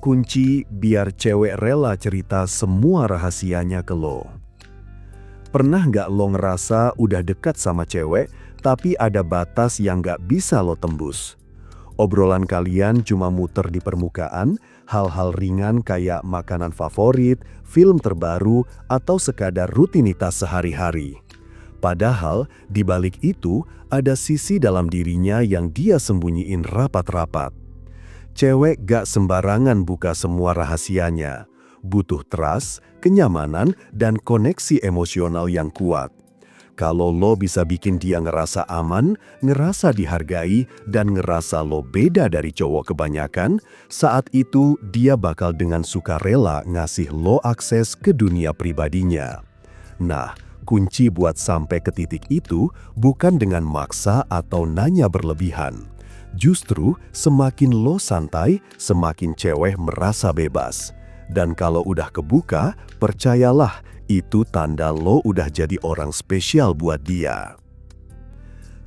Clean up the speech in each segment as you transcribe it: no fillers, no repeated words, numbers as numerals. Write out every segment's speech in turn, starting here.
Kunci biar cewek rela cerita semua rahasianya ke lo. Pernah nggak lo ngerasa udah dekat sama cewek, tapi ada batas yang nggak bisa lo tembus? Obrolan kalian cuma muter di permukaan, hal-hal ringan kayak makanan favorit, film terbaru, atau sekadar rutinitas sehari-hari. Padahal, di balik itu, ada sisi dalam dirinya yang dia sembunyiin rapat-rapat. Cewek gak sembarangan buka semua rahasianya. Butuh trust, kenyamanan, dan koneksi emosional yang kuat. Kalau lo bisa bikin dia ngerasa aman, ngerasa dihargai, dan ngerasa lo beda dari cowok kebanyakan, saat itu dia bakal dengan sukarela ngasih lo akses ke dunia pribadinya. Nah, kunci buat sampai ke titik itu bukan dengan maksa atau nanya berlebihan. Justru semakin lo santai, semakin cewek merasa bebas. Dan kalau udah kebuka, percayalah, itu tanda lo udah jadi orang spesial buat dia.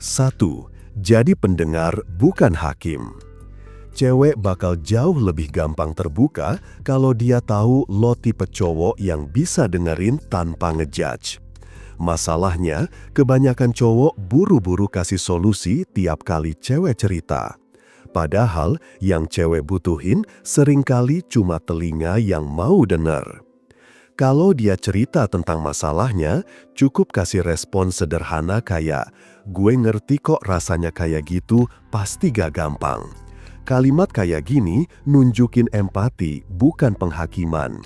1. Jadi pendengar bukan hakim. Cewek bakal jauh lebih gampang terbuka kalau dia tahu lo tipe cowok yang bisa dengerin tanpa ngejudge. Masalahnya, kebanyakan cowok buru-buru kasih solusi tiap kali cewek cerita. Padahal yang cewek butuhin seringkali cuma telinga yang mau denger. Kalau dia cerita tentang masalahnya, cukup kasih respon sederhana kayak, "Gue ngerti kok rasanya kayak gitu, pasti gak gampang." Kalimat kayak gini nunjukin empati, bukan penghakiman.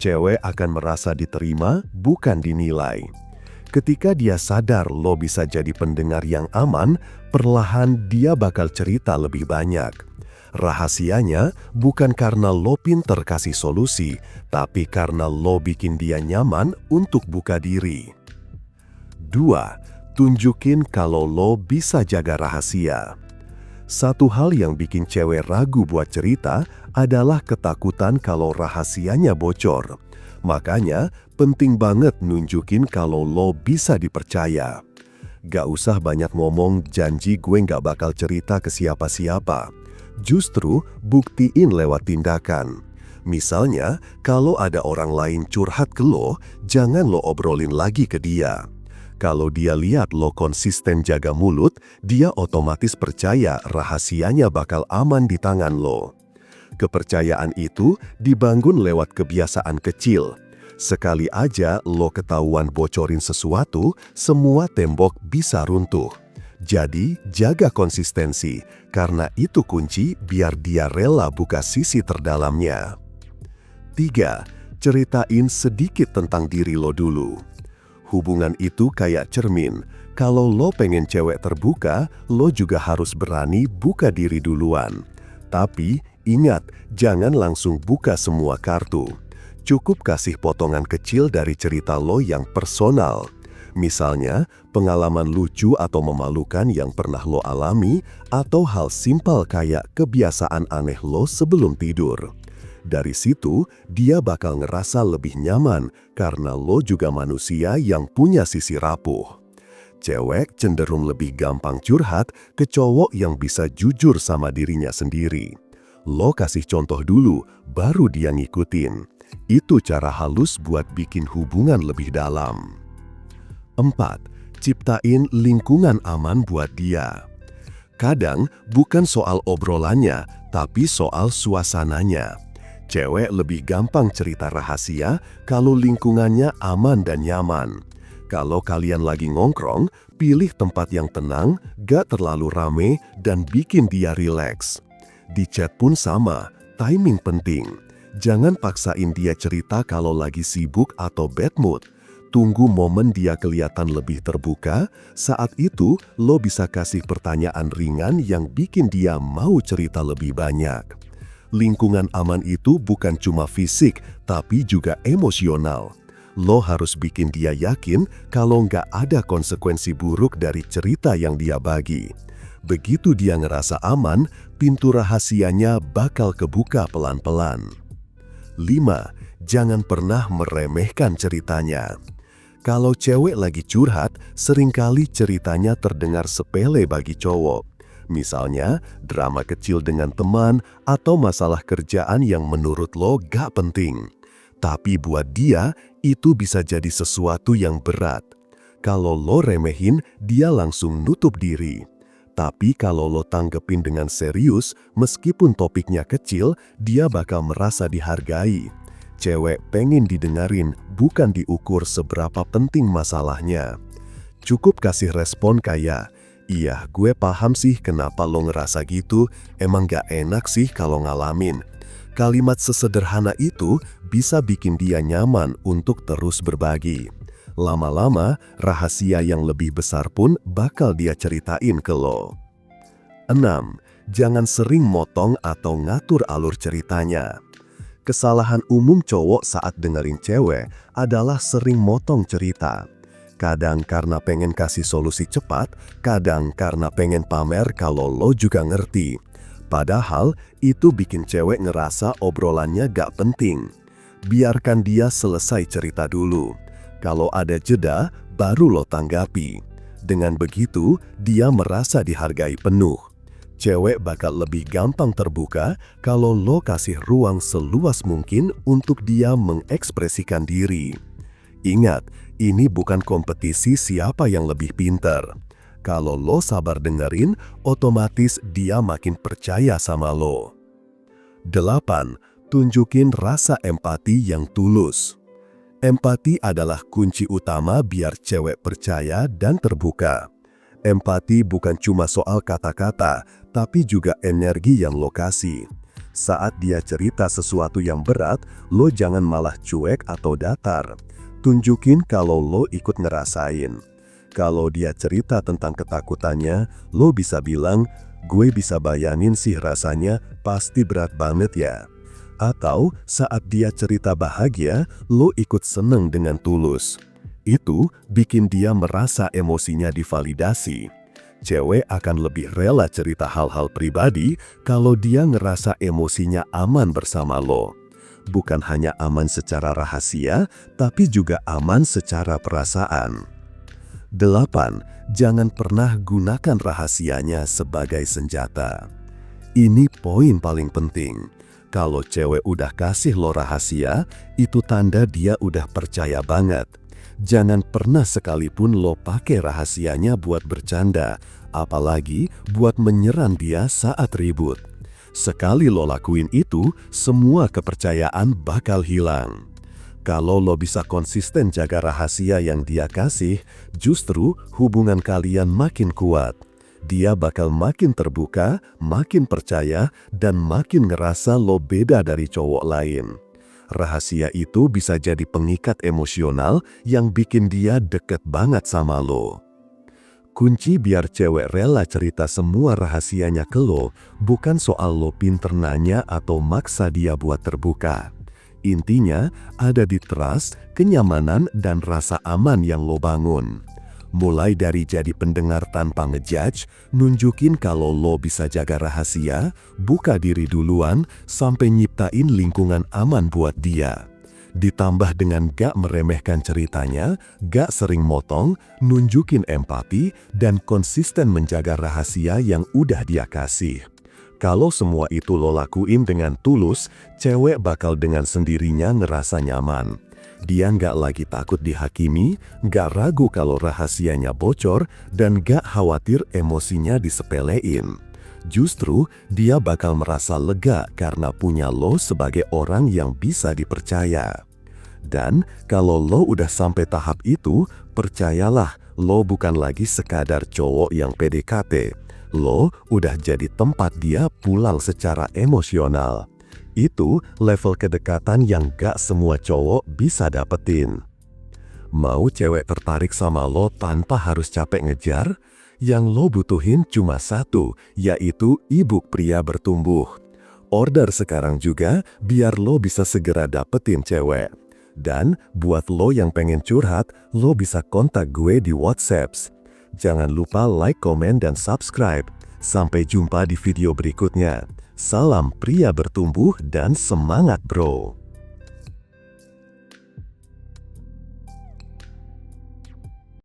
Cewek akan merasa diterima, bukan dinilai. Ketika dia sadar lo bisa jadi pendengar yang aman, perlahan dia bakal cerita lebih banyak. Rahasianya bukan karena lo pinter kasih solusi, tapi karena lo bikin dia nyaman untuk buka diri. 2. Tunjukin kalau lo bisa jaga rahasia. Satu hal yang bikin cewek ragu buat cerita adalah ketakutan kalau rahasianya bocor. Makanya, penting banget nunjukin kalau lo bisa dipercaya. Gak usah banyak ngomong janji gue gak bakal cerita ke siapa-siapa. Justru buktiin lewat tindakan. Misalnya, kalau ada orang lain curhat ke lo, jangan lo obrolin lagi ke dia. Kalau dia lihat lo konsisten jaga mulut, dia otomatis percaya rahasianya bakal aman di tangan lo. Kepercayaan itu dibangun lewat kebiasaan kecil. Sekali aja lo ketahuan bocorin sesuatu, semua tembok bisa runtuh. Jadi, jaga konsistensi, karena itu kunci biar dia rela buka sisi terdalamnya. 3. Ceritain sedikit tentang diri lo dulu. Hubungan itu kayak cermin. Kalau lo pengen cewek terbuka, lo juga harus berani buka diri duluan. Tapi, ingat, jangan langsung buka semua kartu. Cukup kasih potongan kecil dari cerita lo yang personal. Misalnya, pengalaman lucu atau memalukan yang pernah lo alami, atau hal simpel kayak kebiasaan aneh lo sebelum tidur. Dari situ, dia bakal ngerasa lebih nyaman karena lo juga manusia yang punya sisi rapuh. Cewek cenderung lebih gampang curhat ke cowok yang bisa jujur sama dirinya sendiri. Lo kasih contoh dulu, baru dia ngikutin. Itu cara halus buat bikin hubungan lebih dalam. 4. Ciptain lingkungan aman buat dia. Kadang bukan soal obrolannya, tapi soal suasananya. Cewek lebih gampang cerita rahasia kalau lingkungannya aman dan nyaman. Kalau kalian lagi ngongkrong, pilih tempat yang tenang, gak terlalu rame, dan bikin dia rileks. Di chat pun sama, timing penting. Jangan paksain dia cerita kalau lagi sibuk atau bad mood. Tunggu momen dia kelihatan lebih terbuka, saat itu lo bisa kasih pertanyaan ringan yang bikin dia mau cerita lebih banyak. Lingkungan aman itu bukan cuma fisik, tapi juga emosional. Lo harus bikin dia yakin kalau nggak ada konsekuensi buruk dari cerita yang dia bagi. Begitu dia ngerasa aman, pintu rahasianya bakal kebuka pelan-pelan. 5. Jangan pernah meremehkan ceritanya. Kalau cewek lagi curhat, seringkali ceritanya terdengar sepele bagi cowok. Misalnya, drama kecil dengan teman atau masalah kerjaan yang menurut lo gak penting. Tapi buat dia, itu bisa jadi sesuatu yang berat. Kalau lo remehin, dia langsung nutup diri. Tapi kalau lo tanggepin dengan serius, meskipun topiknya kecil, dia bakal merasa dihargai. Cewek pengen didengarin, bukan diukur seberapa penting masalahnya. Cukup kasih respon kayak, "Iya, gue paham sih kenapa lo ngerasa gitu, emang gak enak sih kalau ngalamin." Kalimat sesederhana itu bisa bikin dia nyaman untuk terus berbagi. Lama-lama, rahasia yang lebih besar pun bakal dia ceritain ke lo. 6. Jangan sering motong atau ngatur alur ceritanya. Kesalahan umum cowok saat dengerin cewek adalah sering motong cerita. Kadang karena pengen kasih solusi cepat, kadang karena pengen pamer kalau lo juga ngerti. Padahal itu bikin cewek ngerasa obrolannya gak penting. Biarkan dia selesai cerita dulu. Kalau ada jeda, baru lo tanggapi. Dengan begitu, dia merasa dihargai penuh. Cewek bakal lebih gampang terbuka kalau lo kasih ruang seluas mungkin untuk dia mengekspresikan diri. Ingat, ini bukan kompetisi siapa yang lebih pintar. Kalau lo sabar dengerin, otomatis dia makin percaya sama lo. 8. Tunjukin rasa empati yang tulus. Empati adalah kunci utama biar cewek percaya dan terbuka. Empati bukan cuma soal kata-kata, tapi juga energi yang lo kasih. Saat dia cerita sesuatu yang berat, lo jangan malah cuek atau datar. Tunjukin kalau lo ikut ngerasain. Kalau dia cerita tentang ketakutannya, lo bisa bilang, "Gue bisa bayanin sih rasanya, pasti berat banget ya." Atau saat dia cerita bahagia, lo ikut seneng dengan tulus. Itu bikin dia merasa emosinya divalidasi. Cewek akan lebih rela cerita hal-hal pribadi kalau dia ngerasa emosinya aman bersama lo. Bukan hanya aman secara rahasia, tapi juga aman secara perasaan. 8. Jangan pernah gunakan rahasianya sebagai senjata. Ini poin paling penting. Kalau cewek udah kasih lo rahasia, itu tanda dia udah percaya banget. Jangan pernah sekalipun lo pakai rahasianya buat bercanda, apalagi buat menyerang dia saat ribut. Sekali lo lakuin itu, semua kepercayaan bakal hilang. Kalau lo bisa konsisten jaga rahasia yang dia kasih, justru hubungan kalian makin kuat. Dia bakal makin terbuka, makin percaya, dan makin ngerasa lo beda dari cowok lain. Rahasia itu bisa jadi pengikat emosional yang bikin dia deket banget sama lo. Kunci biar cewek rela cerita semua rahasianya ke lo, bukan soal lo pinter nanya atau maksa dia buat terbuka. Intinya ada di trust, kenyamanan, dan rasa aman yang lo bangun. Mulai dari jadi pendengar tanpa ngejudge, nunjukin kalau lo bisa jaga rahasia, buka diri duluan, sampai nyiptain lingkungan aman buat dia. Ditambah dengan gak meremehkan ceritanya, gak sering motong, nunjukin empati, dan konsisten menjaga rahasia yang udah dia kasih. Kalau semua itu lo lakuin dengan tulus, cewek bakal dengan sendirinya ngerasa nyaman. Dia gak lagi takut dihakimi, gak ragu kalau rahasianya bocor, dan gak khawatir emosinya disepelein. Justru dia bakal merasa lega karena punya lo sebagai orang yang bisa dipercaya. Dan kalau lo udah sampai tahap itu, percayalah, lo bukan lagi sekadar cowok yang PDKT. Lo udah jadi tempat dia pulang secara emosional. Itu level kedekatan yang gak semua cowok bisa dapetin. Mau cewek tertarik sama lo tanpa harus capek ngejar? Yang lo butuhin cuma satu, yaitu e-book Pria Bertumbuh. Order sekarang juga biar lo bisa segera dapetin cewek. Dan buat lo yang pengen curhat, lo bisa kontak gue di WhatsApp. Jangan lupa like, komen, dan subscribe. Sampai jumpa di video berikutnya. Salam pria bertumbuh dan semangat bro.